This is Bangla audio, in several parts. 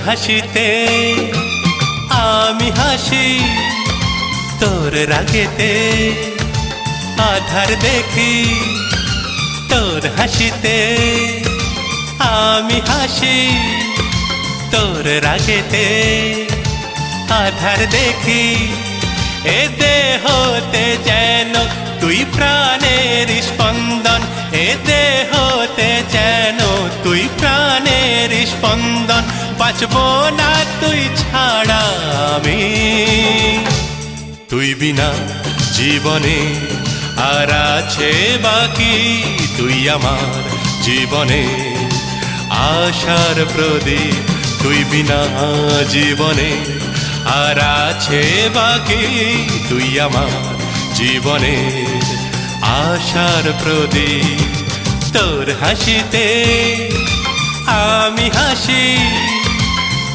হাসিতে আমি হাসি, তোর রাগেতে আধার দেখি। তোর হাসিতে আমি হাসি, তোর রাগেতে আধার দেখি। এ দেহতে যেন তুই প্রাণের স্পন্দন, এ দেহতে যেন তুই প্রাণের স্পন্দন। বাঁচবো না তুই ছাড়া আমি, তুই বিনা জীবনে আর আছে বাকি। তুই আমার জীবনে আশার প্রদীপ, তুই বিনা জীবনে আর আছে বাকি। তুই আমার জীবনে আশার প্রদীপ। তোর হাসিতে আমি হাসি,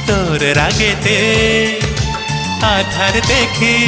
তোর রাগেতে আধার দেখি।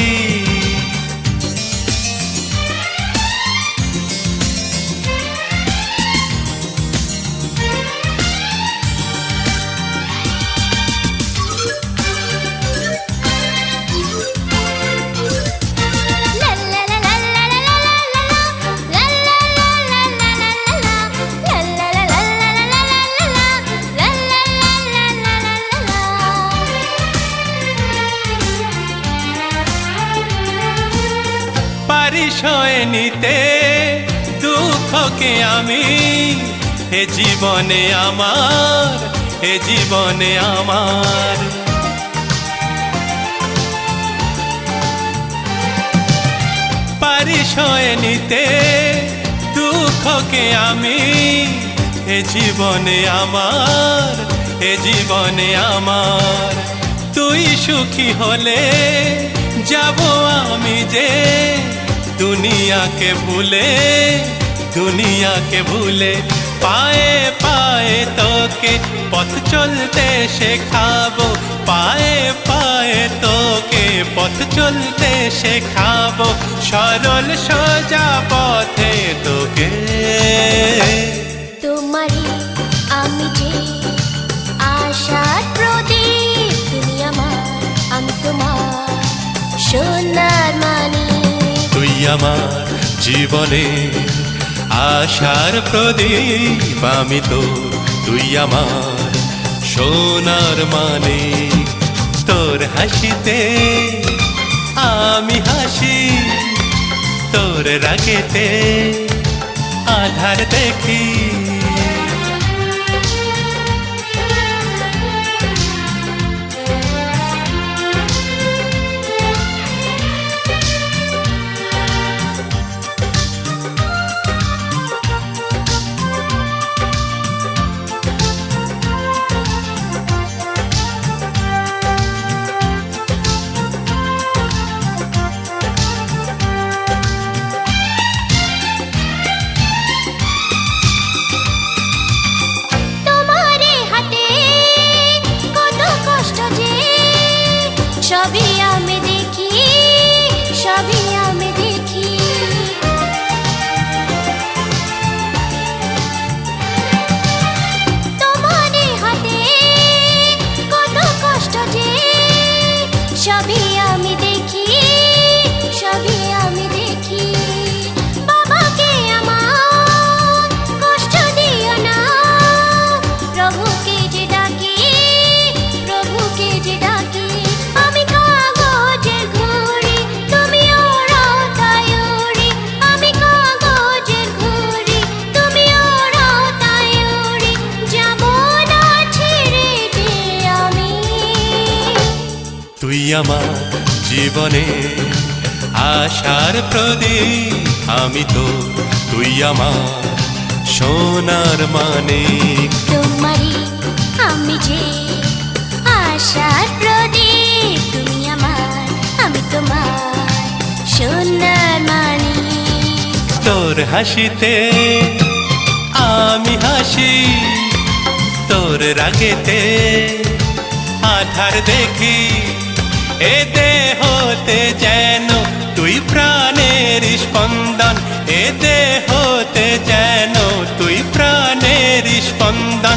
সয়ে নিতে দুঃখকে আমি, এ জীবনে আমার, এ জীবনে আমার। পারি সয়ে নিতে দুঃখকে আমি, এ জীবনে আমার, এ জীবনে আমার। তুই সুখী হলে যাব আমি যে দুনিয়াকে ভুলে, দুনিয়াকে ভুলে। পায়ে পায়ে তোকে পথ চলতে শেখাবো, পায়ে পায়ে তোকে পথ চলতে শেখাবো। সরল সোজা পথে তোকে। তোমারই আমি যে আশার প্রদীপ, তুমি আমার আমি তোমার সোনার মানিক। তুই আমার জীবনে আশার প্রদীপ, আমি তোর, তুই আমার সোনার মানিক। তোর হাসিতে আমি হাসি, তোর রাগেতে আধার দেখি। সবই আমি দেখি, সবই আমি দেখি। তোমার হাতে কত কষ্ট যে, সবই আমি দেখি, সবই আমি দেখি। বাবাকে আমার কষ্ট দিও না, প্রভুকে যে ডাকি, প্রভুকে যে ডাকি। তুই আমার জীবনে আশার প্রদীপ, আমি তো, তুই আমার সোনার মানিক। তোমারই আমি যে আশার প্রদীপ, তুমি আমার আমি তোমার সোনার মানিক। তোর হাসিতে আমি হাসি, তোর রাগেতে আধার দেখি। এ দেহতে যেন তুই প্রাণের স্পন্দন, এ দেহতে যেন তুই প্রাণের স্পন্দন।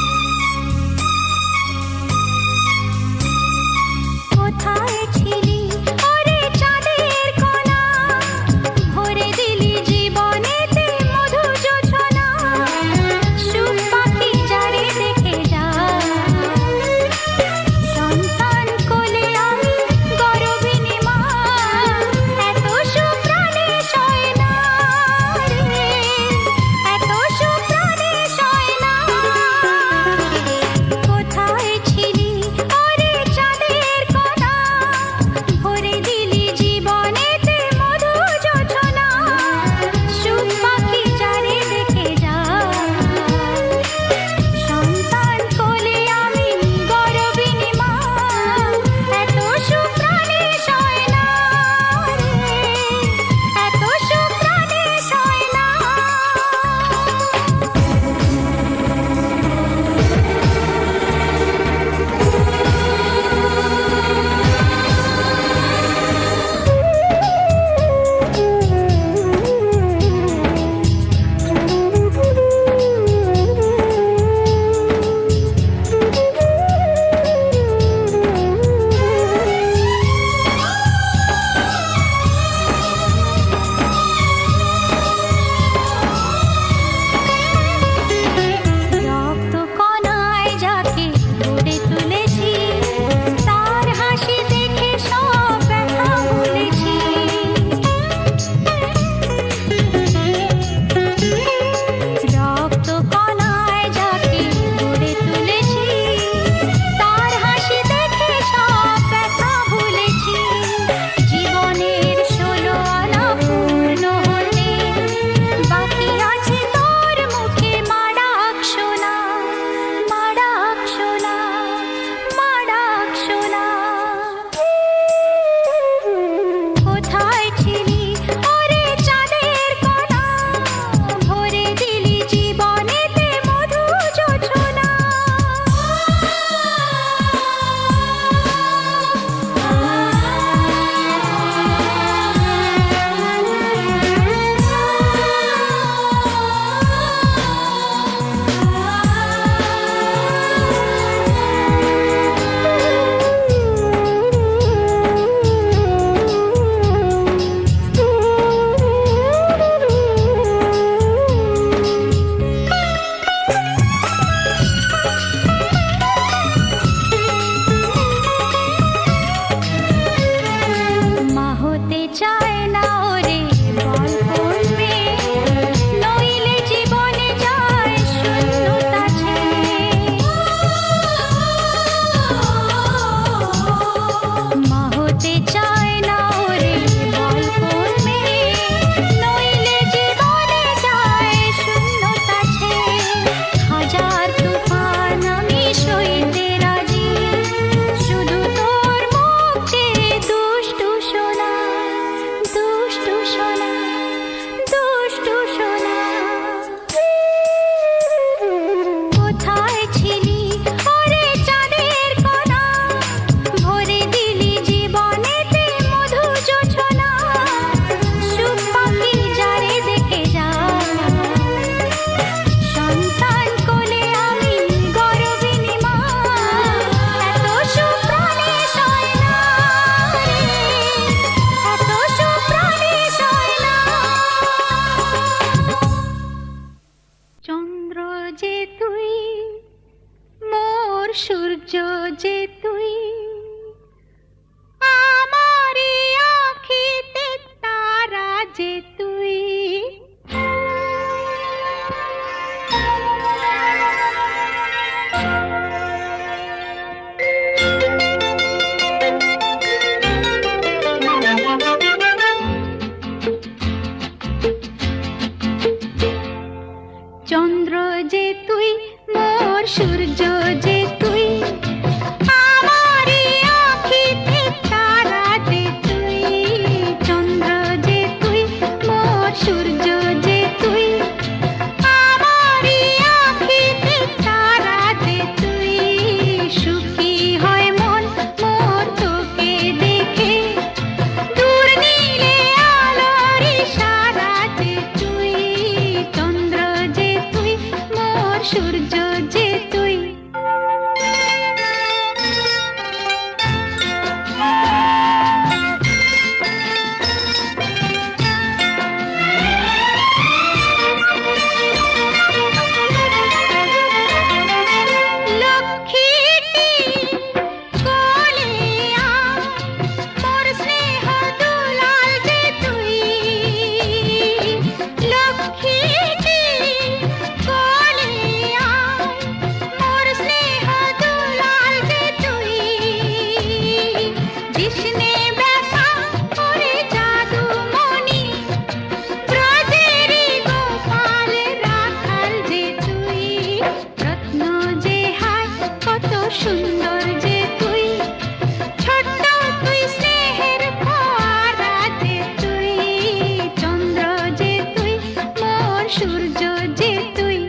সূর্য যে তুই।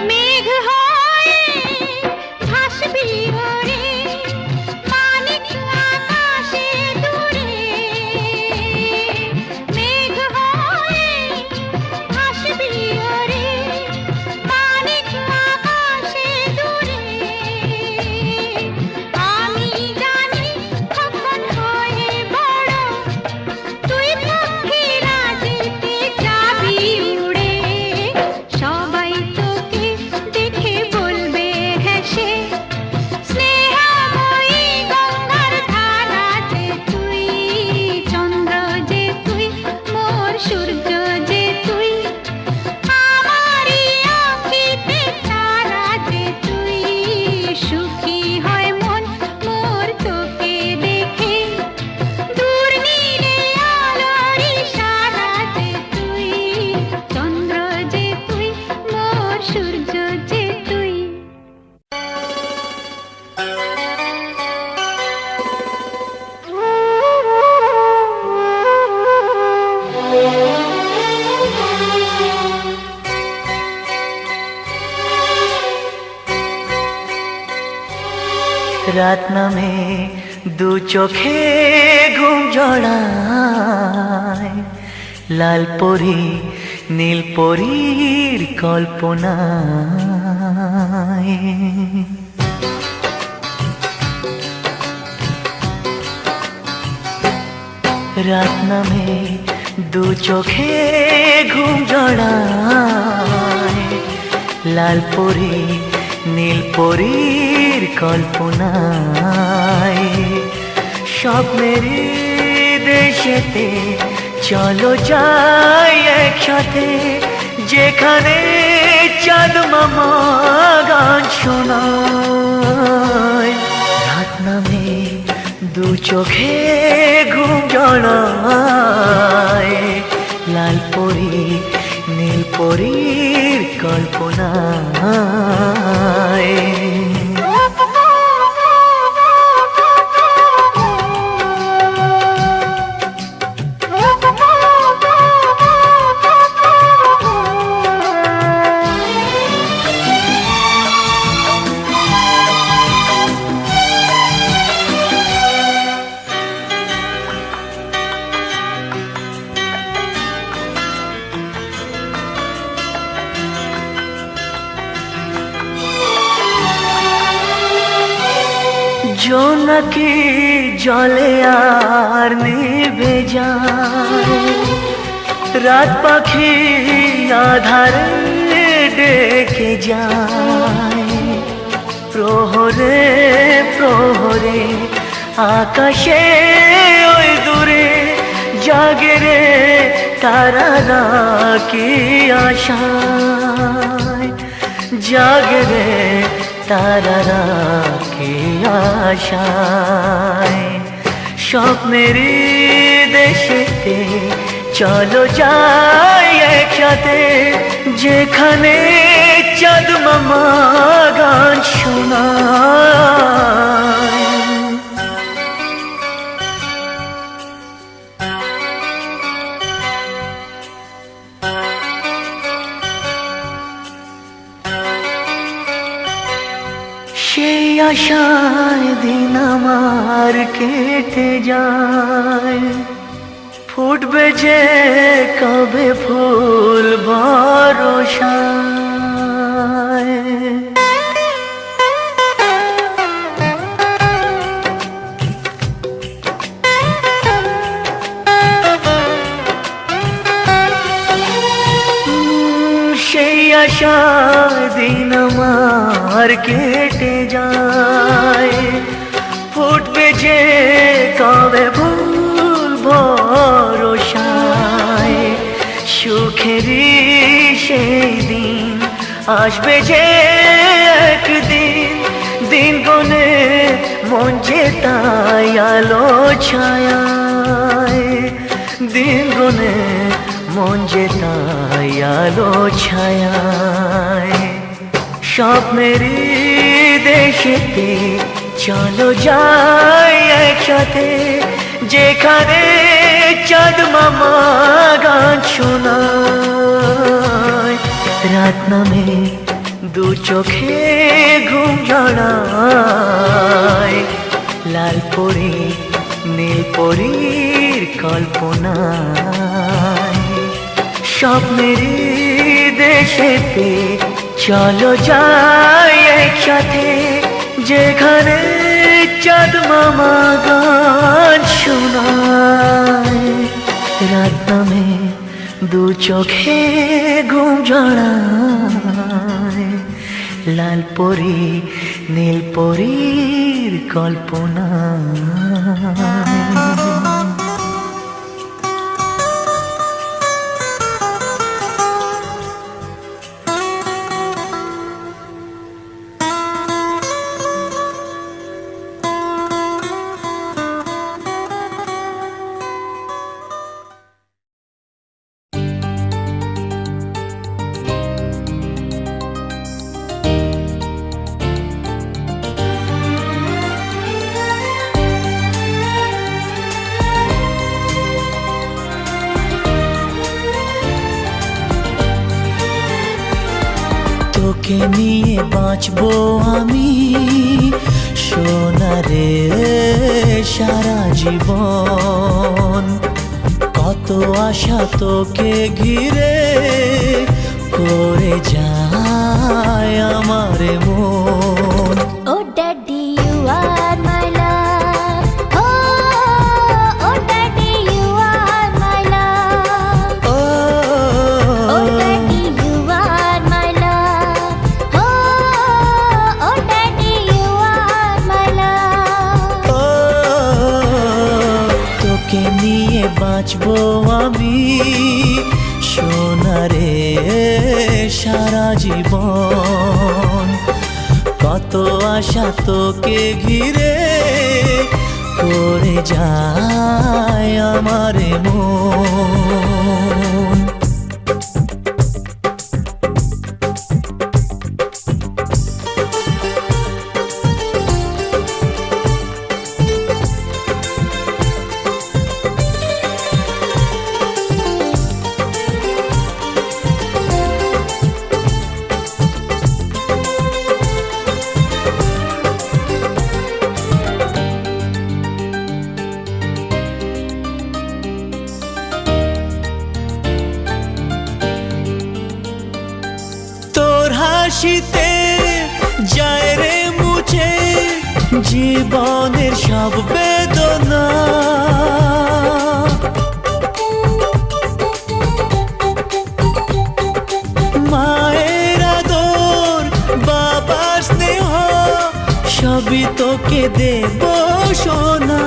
মেঘ হয়ে ভাসবি ওরে মানিক আকাশে দূরে। মেঘ হয়ে ভাসবি ওরে মানিক আকাশে দূরে। আমি জানি কখন হয়ে বড় তুই পক্ষী রাজিতে যাবি উড়ে। সবাই তোকে দেখে বলবে হেসে স্নেহাময়ী গঙ্গার ধারা যে তুই। চন্দ্র যে তুই মোর সূর্য যে তুই আমারই আঁখিতে তারা যে তুই। সুখী হয় মন মোর তোকে দেখে দূর নীলে আলোর ইশারা যে তুই। চন্দ্র যে তুই মোর সূর্য যে তুই। রাত নামে দু চোখে ঘুম জড়ায়, লাল পরি নীল পরীর কল্পনায়। রাত নামে দু চোখে ঘুম জড়ায়, লাল পরি নীল পরীর কল্পনায়। স্বপ্নেরই দেশেতে চলো যাই একসাথে, যেখানে চাঁদ মামা গান শোনায়। রাত নামে দু চোখে ঘুম জড়ায়, লাল পরি নীল পরীর কল্পনায়। জোনাকি জলে আর নিভে যায়, রাত পাখি আধারে ডেকে যায়। প্রহরে প্রহরে আকাশে ওই দূরে জাগে রে তারারা কি আশায়। জাগে রে তারারা কি আশায়। স্বপ্নেরই দেশেতে চলো যাই একসাথে, যেখানে চাঁদ মামা গান শোনায়। সেই আশায় দিন আমার কেটে যায়, ফুটবে যে কবে ফুল ভরসায়। সেই আশায় দিন আমার কেটে যায়, ফুটবে যে কবে ফুল ভরসায়। সুখেরই সেই দিন আসবে যে একদিন, দিন গনে মন যে তাই আলো ছায়ায়। দিন গুনে মন যে তাই আলো ছায়ায়। স্বপ্নেরই দেশেতে চলো যাই একসাথে, যেখানে চাঁদ মামা গান শোনায়। রাত নামে দু চোখে ঘুম জড়ায়, লাল পরি নীল পরীর কল্পনায়। স্বপ্নেরই দেশেতে চলো যাই একসাথে, যেখানে চাঁদ মামা গান শোনায়। রাত নামে দু চোখে ঘুম জড়ায়, লাল পরি নীল পরীর কল্পনায়। তোকে নিয়ে বাঁচবো আমি সোনারে সারা জীবন। কত আশা তোকে ঘিরে করে যায় আমার মন। Oh daddy you are my love, oh daddy you are my love, oh daddy you are my love, oh daddy you are my love. তোকে নিয়ে বাঁচবো আমি সোনারে সারা জীবন। কত আশা তোকে ঘিরে করে যায় আমার মন। হাসিতে যায় রে মুছে জীবনের সব বেদনা। মায়ের আদর বাবার স্নেহ সবই তোকে দেব সোনা।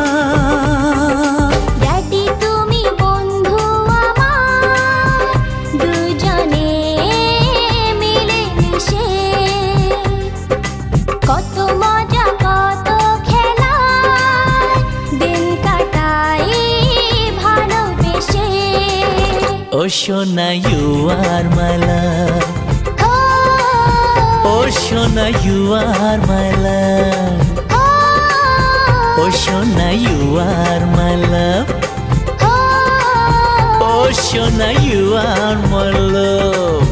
Oh Shona, you are my love. Oh Shona, you are my love. Oh Shona, you are my love. Oh Shona, you are my love.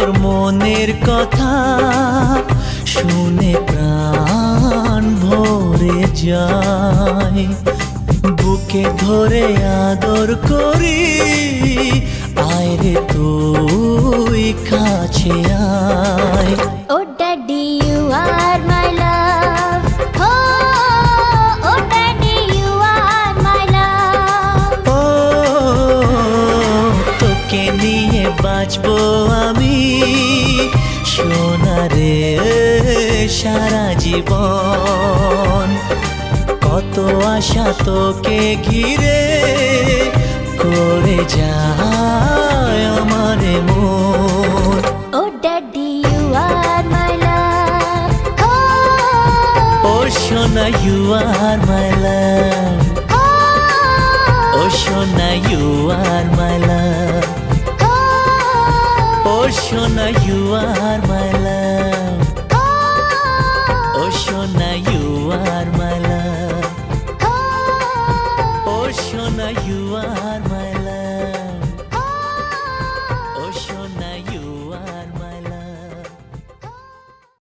তোর মনের কথা শুনে প্রাণ ভরে যায়, বুকে ধরে আদর করি, আয় রে তুই কাছে আয়। Oh daddy, you are my love. Oh daddy, you are my love. ও তোকে নিয়ে বাঁচবো আমি সোনারে সারা জীবন, কত আশা তোকে ঘিরে করে যায় আমার মন। Oh daddy, you are my love. ও সোনা ইউ আর মাই লাভ, ও সোনা ইউ আর মাই লাভ, ও সোনা ইউ আর মাই লাভ।